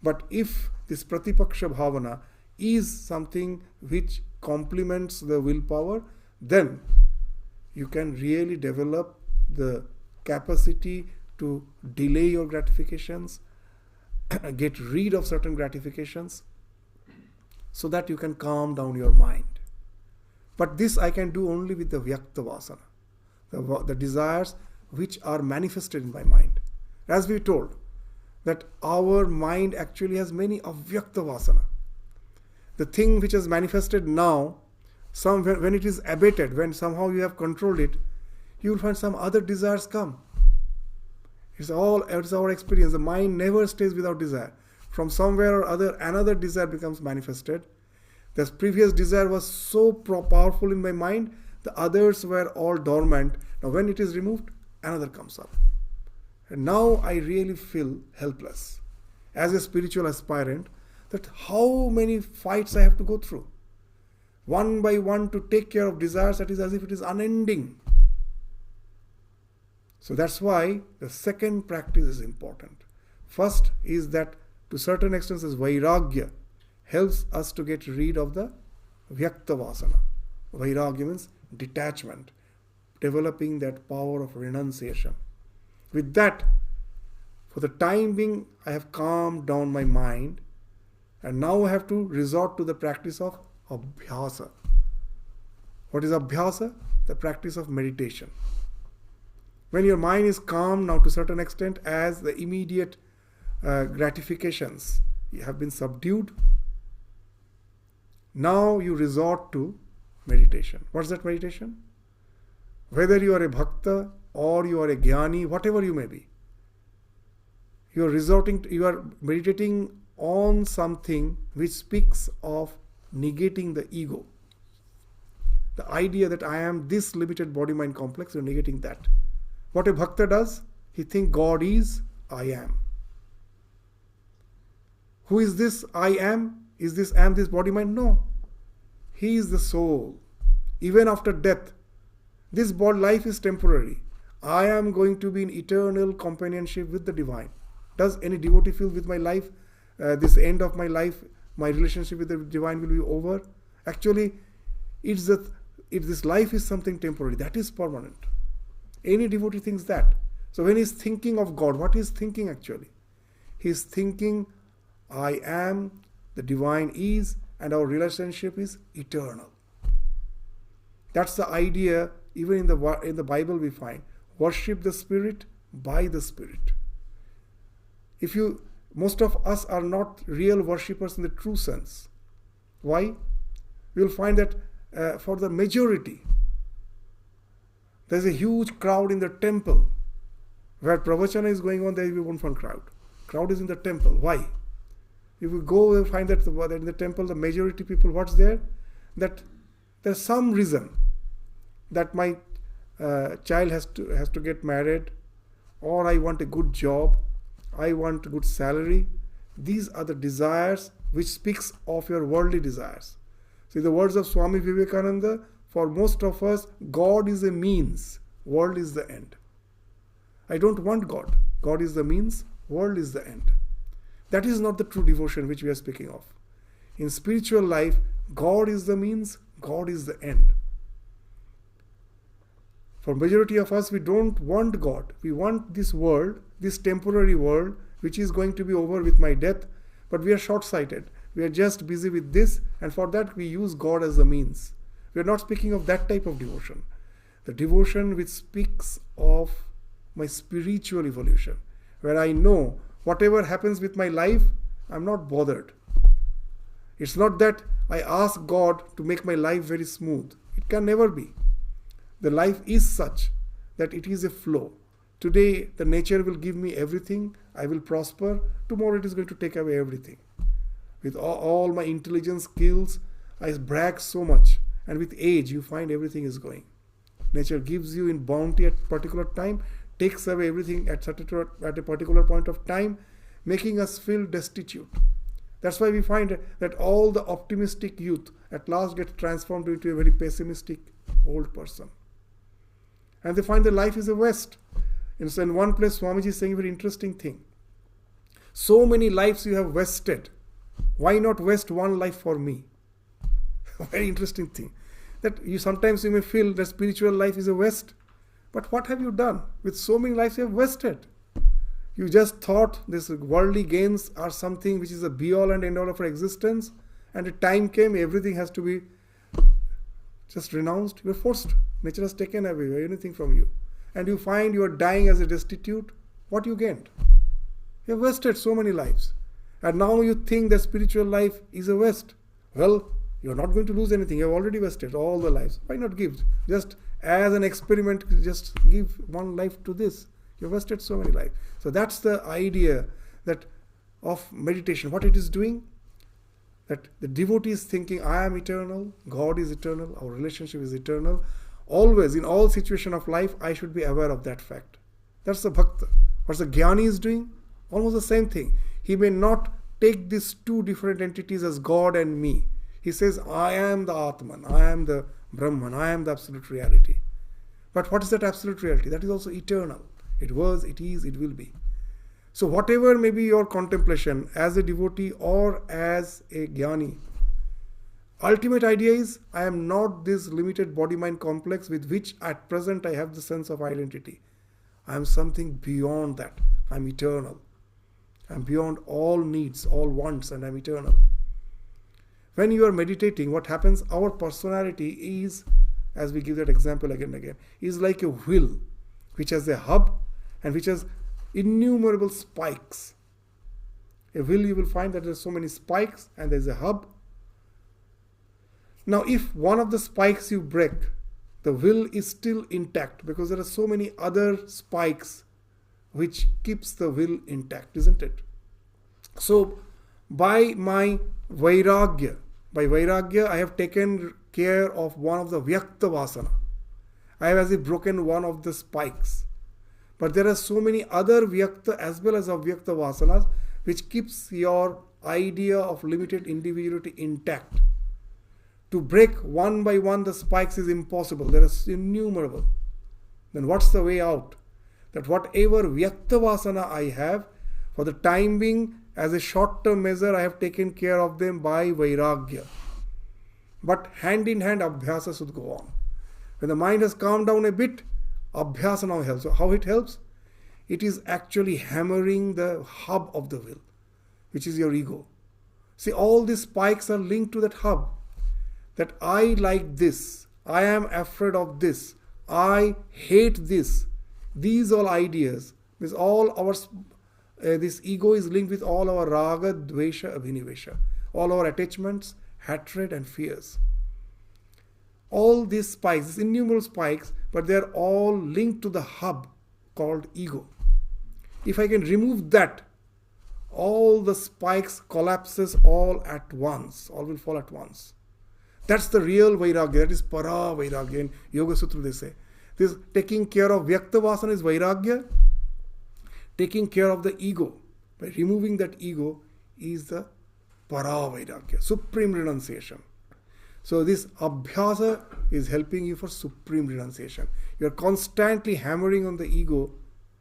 But if this Pratipaksha Bhavana is something which complements the willpower, then you can really develop the capacity to delay your gratifications, get rid of certain gratifications, so that you can calm down your mind. But this I can do only with the Vyakta Vasana, the desires which are manifested in my mind. As we told, that our mind actually has many Avyakta Vasana. The thing which is manifested now, when it is abated, when somehow you have controlled it, you will find some other desires come. It's our experience. The mind never stays without desire. From somewhere or other, another desire becomes manifested. The previous desire was so powerful in my mind, the others were all dormant. Now when it is removed, another comes up. And now I really feel helpless as a spiritual aspirant, that how many fights I have to go through. One by one to take care of desires, that is as if it is unending. So that's why the second practice is important. First is that to certain extent as Vairagya helps us to get rid of the Vyakta Vasana. Vairagya means detachment, developing that power of renunciation. With that, for the time being, I have calmed down my mind, and now I have to resort to the practice of Abhyasa. What is Abhyasa? The practice of meditation. When your mind is calm now to a certain extent, as the immediate gratifications have been subdued, now you resort to meditation. What's that meditation? Whether you are a bhakta or you are a jnani, whatever you may be, you are meditating on something which speaks of negating the ego. The idea that I am this limited body-mind complex, you're negating that. What a bhakta does, he thinks God is I am. Who is this I am? Is this I am this body-mind? No. He is the soul. Even after death, this body life is temporary. I am going to be in eternal companionship with the divine. Does any devotee feel with my life, this end of my life, my relationship with the divine will be over? Actually, if this life is something temporary, that is permanent. Any devotee thinks that. So when he is thinking of God, what he is thinking actually? He is thinking, I am, the divine is, and our relationship is eternal. That's the idea. Even in the Bible we find, worship the Spirit by the Spirit. Most of us are not real worshippers in the true sense. Why? We will find that for the majority, There's a huge crowd in the temple. Where pravachana is going on, there you won't find crowd. Crowd is in the temple. Why? If you go and find that in the temple, the majority people, what's there? That there's some reason that my child has to get married, or I want a good job, I want a good salary. These are the desires which speaks of your worldly desires. See, the words of Swami Vivekananda, for most of us, God is a means, world is the end. I don't want God. God is the means, world is the end. That is not the true devotion which we are speaking of. In spiritual life, God is the means, God is the end. For majority of us, we don't want God. We want this world, this temporary world, which is going to be over with my death, but we are short-sighted. We are just busy with this, and for that we use God as the means. We are not speaking of that type of devotion. The devotion which speaks of my spiritual evolution, where I know whatever happens with my life, I'm not bothered. It's not that I ask God to make my life very smooth. It can never be. The life is such that it is a flow. Today, the nature will give me everything. I will prosper. Tomorrow, it is going to take away everything. With all my intelligence, skills, I brag so much. And with age, you find everything is going. Nature gives you in bounty at a particular time, takes away everything at a particular point of time, making us feel destitute. That's why we find that all the optimistic youth at last get transformed into a very pessimistic old person. And they find that life is a waste. In one place, Swamiji is saying a very interesting thing. So many lives you have wasted. Why not waste one life for me? Very interesting thing. That sometimes you may feel that spiritual life is a waste. But what have you done? With so many lives you have wasted. You just thought these worldly gains are something which is a be-all and end-all of our existence. And a time came, everything has to be just renounced. You are forced. Nature has taken away anything from you. And you find you are dying as a destitute. What you gained? You have wasted so many lives. And now you think that spiritual life is a waste. Well, you are not going to lose anything. You have already wasted all the lives. Why not give? Just as an experiment, just give one life to this. You have wasted so many lives. So that's the idea that of meditation. What it is doing? That the devotee is thinking, I am eternal, God is eternal, our relationship is eternal. Always, in all situations of life, I should be aware of that fact. That's the bhakta. What the jnani is doing? Almost the same thing. He may not take these two different entities as God and me. He says, I am the Atman, I am the Brahman, I am the absolute reality. But what is that absolute reality? That is also eternal. It was, it is, it will be. So whatever may be your contemplation as a devotee or as a jnani, ultimate idea is, I am not this limited body-mind complex with which at present I have the sense of identity. I am something beyond that. I am eternal. I am beyond all needs, all wants, and I am eternal. When you are meditating, what happens? Our personality is, as we give that example again and again, is like a wheel which has a hub and which has innumerable spikes. A wheel, you will find that there are so many spikes and there is a hub. Now, if one of the spikes you break, the wheel is still intact because there are so many other spikes which keeps the wheel intact, isn't it? So, by my vairagya, I have taken care of one of the vyakta vasana. I have as if broken one of the spikes. But there are so many other vyakta as well as avyakta vasanas which keeps your idea of limited individuality intact. To break one by one the spikes is impossible. There are innumerable. Then what's the way out? That whatever vyakta vasana I have, for the time being, as a short-term measure, I have taken care of them by vairagya. But hand in hand, abhyasa should go on. When the mind has calmed down a bit, abhyasa now helps. So how it helps? It is actually hammering the hub of the will, which is your ego. See, all these spikes are linked to that hub. That I like this, I am afraid of this, I hate this. These all ideas, this all our this ego is linked with all our raga, dvesha, abhinivesha, all our attachments, hatred and fears. All these spikes, these innumerable spikes, but they are all linked to the hub called ego. If I can remove that, all the spikes collapses all at once. All will fall at once. That's the real Vairagya. That is Para Vairagya. In Yoga Sutra they say. This taking care of Vyakta Vasana is Vairagya. Taking care of the ego, by removing that ego, is the Para Vairagya, supreme renunciation. So this Abhyasa is helping you for supreme renunciation. You are constantly hammering on the ego,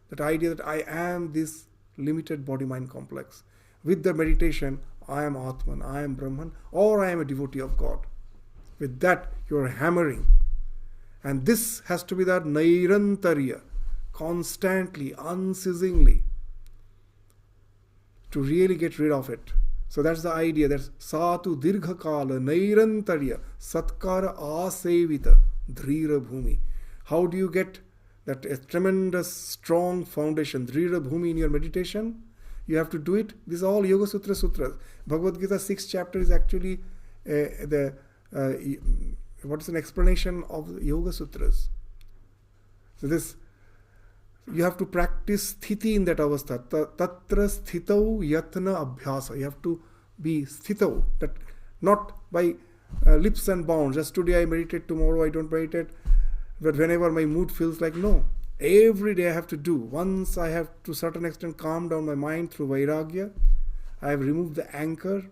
that idea that I am this limited body-mind complex. With the meditation, I am Atman, I am Brahman, or I am a devotee of God. With that, you are hammering. And this has to be that Nairantarya, constantly, unceasingly, to really get rid of it. So that's the idea, that Satu Dirghakala Nairantarya Satkara Asevita Dhrira Bhumi. How do you get that a tremendous strong foundation, Dhrira Bhumi, in your meditation? You have to do it. These are all Yoga Sutra sutras. Bhagavad Gita 6th chapter is actually what is an explanation of the Yoga Sutras. So this, you have to practice sthiti in that avastha. Tatra sthitau yatna abhyasa. You have to be sthitau. That not by leaps and bounds. Just today I meditate, tomorrow I don't meditate. But whenever my mood feels like, no. Every day I have to do. Once I have to a certain extent calm down my mind through Vairagya. I have removed the anchor.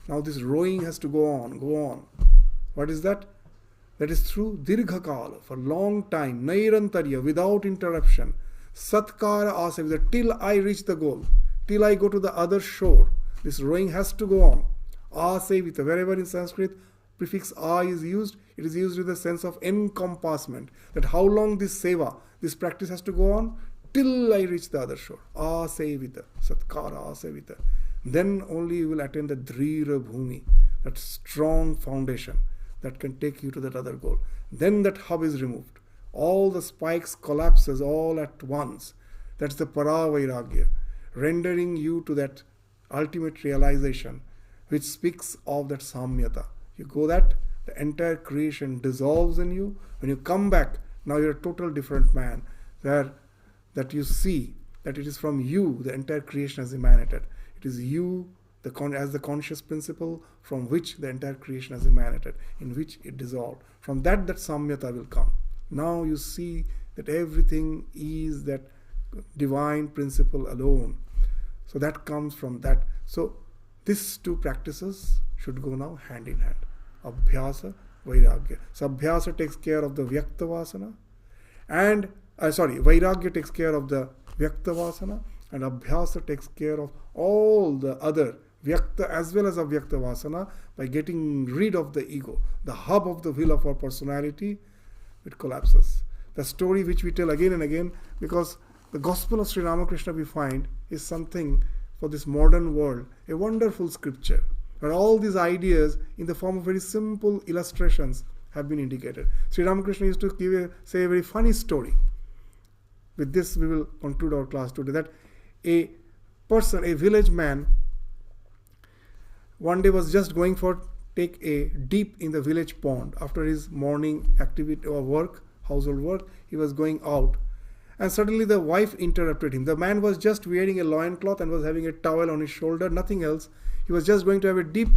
Now this rowing has to go on, go on. What is that? That is through Dirghakala, for long time, Nairantarya, without interruption. Satkara Asavita, till I reach the goal, till I go to the other shore. This rowing has to go on. Asavita, wherever in Sanskrit prefix A is used, it is used with the sense of encompassment. That how long this seva, this practice has to go on, till I reach the other shore. Asavita, Satkara Asavita. Then only you will attain the Dhrira Bhumi, that strong foundation that can take you to that other goal. Then that hub is removed. All the spikes collapses all at once. That's the Para Vairagya, rendering you to that ultimate realization, which speaks of that Samyata. You go that, the entire creation dissolves in you. When you come back, now you're a total different man. Where that you see that it is from you the entire creation has emanated. It is you, as the conscious principle from which the entire creation has emanated, in which it dissolved. From that Samyata will come. Now you see that everything is that divine principle alone. So that comes from that. So these two practices should go now hand in hand. Abhyasa, Vairagya. So Abhyasa takes care of the Vyakta Vasana, and Vairagya takes care of the Vyakta Vasana, and Abhyasa takes care of all the other Vyakta as well as Avyakta Vasana by getting rid of the ego, the hub of the will of our personality. It collapses. The story which we tell again and again, because the gospel of Sri Ramakrishna we find is something for this modern world, a wonderful scripture, where all these ideas in the form of very simple illustrations have been indicated. Sri Ramakrishna used to say a very funny story. With this we will conclude our class today, that a village man, one day was just going for take a dip in the village pond after his morning activity or work, household work. He was going out, and suddenly the wife interrupted him. The man was just wearing a loincloth and was having a towel on his shoulder, nothing else. He was just going to have a dip,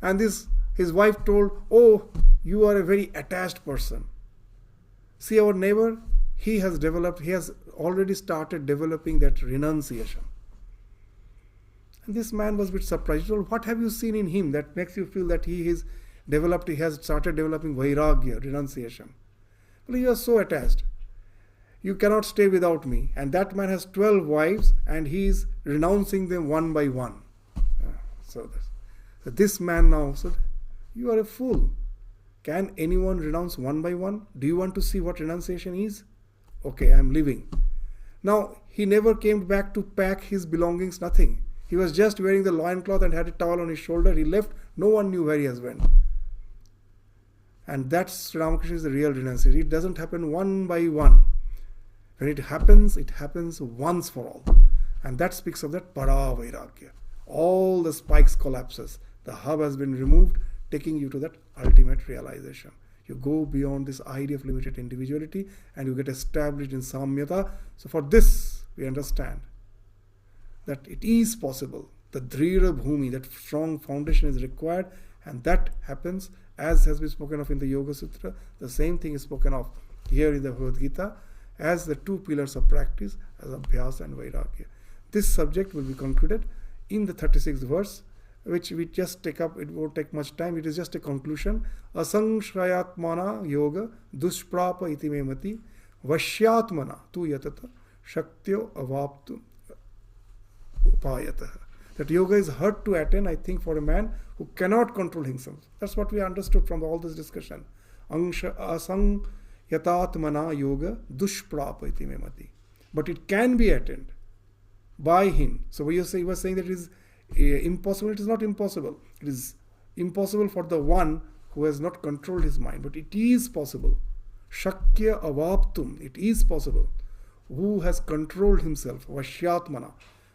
and his wife told, "Oh, you are a very attached person. See our neighbor, he has already started developing that renunciation." And this man was a bit surprised. He told, "What have you seen in him that makes you feel that he has started developing Vairagya, renunciation?" "Well, you are so attached. You cannot stay without me." And that man has 12 wives, and he is renouncing them one by one. So this man now said, "You are a fool. Can anyone renounce one by one? Do you want to see what renunciation is? Okay, I am leaving." Now, he never came back to pack his belongings, nothing. He was just wearing the loincloth and had a towel on his shoulder. He left. No one knew where he has went. And that's Ramakrishna is the real renunciation. It doesn't happen one by one. When it happens once for all. And that speaks of that Para Vairagya. All the spikes collapses. The hub has been removed, taking you to that ultimate realization. You go beyond this idea of limited individuality and you get established in samyata. So for this, we understand that it is possible. The drira bhumi, that strong foundation is required, and that happens as has been spoken of in the Yoga Sutra. The same thing is spoken of here in the Bhagavad Gita as the two pillars of practice, as abhyasa and vairagya. This subject will be concluded in the 36th verse, which we just take up. It won't take much time. It is just a conclusion. Asangshrayatmana yoga dushprapa iti memati vashyatmana tu yatata shaktyo avaptu upayatah. That yoga is hard to attain, I think, for a man who cannot control himself. That's what we understood from all this discussion. Asang yatatmana yoga dushprapa iti memati. But it can be attained by him. So he was saying that it is impossible. It is not impossible. It is impossible for the one who has not controlled his mind. But it is possible. Shakya avaptum. It is possible. Who has controlled himself? Vashyatmana.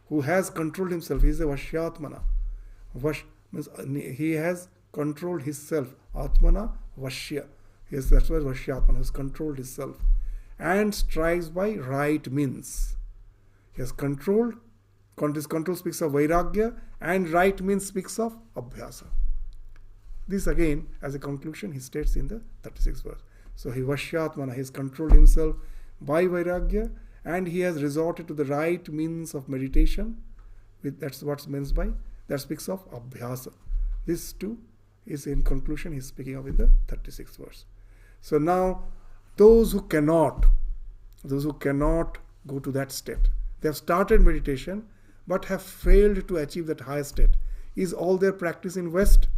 Who has controlled himself. He is a Vashyatmana. Vash means he has controlled himself. Atmana, Vashya. Yes, that's why Vashyatmana has controlled himself. And strives by right means. He has controlled. This control speaks of Vairagya, and right means speaks of Abhyasa. This again, as a conclusion, he states in the 36th verse. So he Vashyatmana, he has controlled himself by Vairagya, and he has resorted to the right means of meditation. That's what meant by, that speaks of Abhyasa. This too is in conclusion, he is speaking of in the 36th verse. So now, those who cannot go to that state, they have started meditation but have failed to achieve that higher state. Is all their practice in West?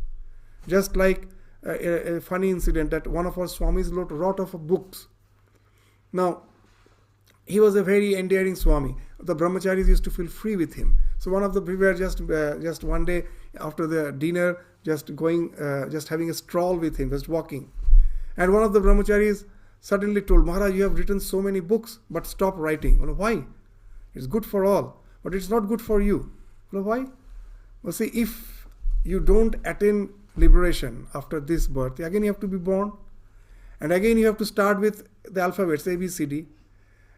Just like a funny incident that one of our Swamis wrote of books. Now, he was a very endearing Swami. The brahmacharis used to feel free with him. So one of the, we were just one day after the dinner, just having a stroll with him, just walking. And one of the brahmacharis suddenly told, Maharaj, you have written so many books, but stop writing. Well, why? It's good for all, but it's not good for you. Well, why? Well, see, if you don't attain liberation after this birth, again you have to be born. And again you have to start with the alphabets, A, B, C, D.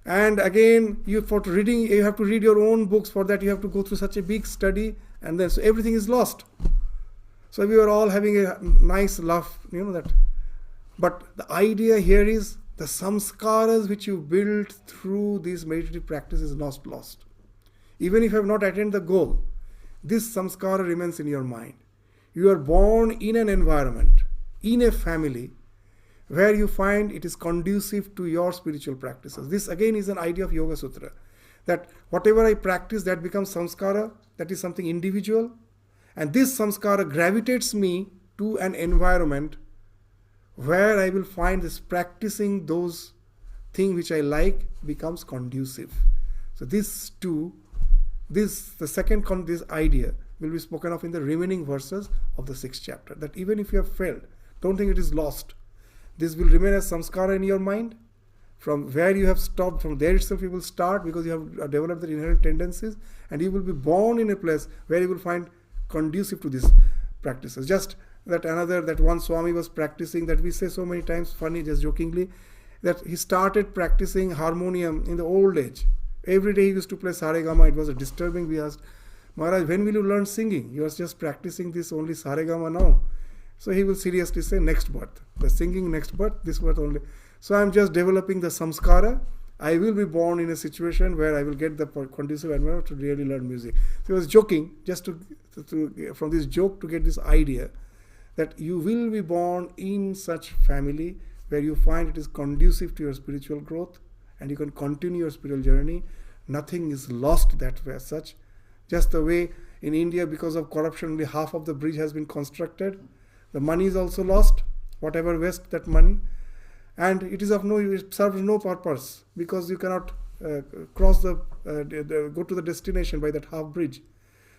And again, you have to read your own books. For that, you have to go through such a big study, and then so everything is lost. So we were all having a nice laugh, that. But the idea here is the samskaras which you built through these meditative practices is not lost. Even if you have not attained the goal, this samskara remains in your mind. You are born in an environment, in a family, where you find it is conducive to your spiritual practices. This again is an idea of Yoga Sutra, that whatever I practice, that becomes samskara, that is something individual, and this samskara gravitates me to an environment where I will find this practicing those things which I like becomes conducive. So this idea will be spoken of in the remaining verses of the 6th chapter, that even if you have failed, don't think it is lost. This will remain as samskara in your mind. From where you have stopped, from there itself you will start, because you have developed the inherent tendencies, and you will be born in a place where you will find conducive to these practices. Just that one Swami was practicing, that we say so many times, funny, just jokingly, that he started practicing harmonium in the old age. Every day he used to play Saregama. It was disturbing. We asked, Maharaj, when will you learn singing? You are just practicing this only Saregama now. So he will seriously say, next birth. The singing next birth, this birth only. So I am just developing the samskara. I will be born in a situation where I will get the conducive environment to really learn music. So he was joking, just to from this joke to get this idea that you will be born in such family where you find it is conducive to your spiritual growth, and you can continue your spiritual journey. Nothing is lost that way as such. Just the way in India, because of corruption, only half of the bridge has been constructed. The money is also lost, whatever waste that money, and it serves no purpose, because you cannot cross go to the destination by that half bridge.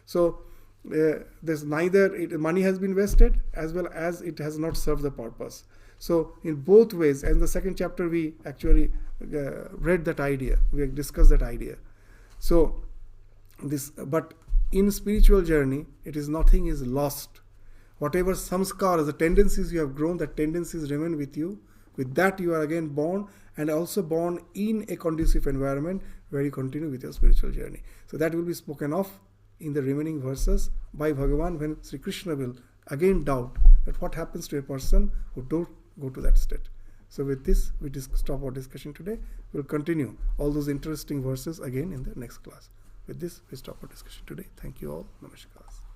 So there's money has been wasted, as well as it has not served the purpose. So in both ways, and in the 2nd chapter we actually read that idea, we discussed that idea. So but in spiritual journey, nothing is lost. Whatever samskaras, the tendencies you have grown, that tendencies remain with you. With that you are again born, and also born in a conducive environment where you continue with your spiritual journey. So that will be spoken of in the remaining verses by Bhagavan, when Sri Krishna will again doubt that what happens to a person who don't go to that state. So with this, we stop our discussion today. We'll continue all those interesting verses again in the next class. With this, we stop our discussion today. Thank you all. Namaskar.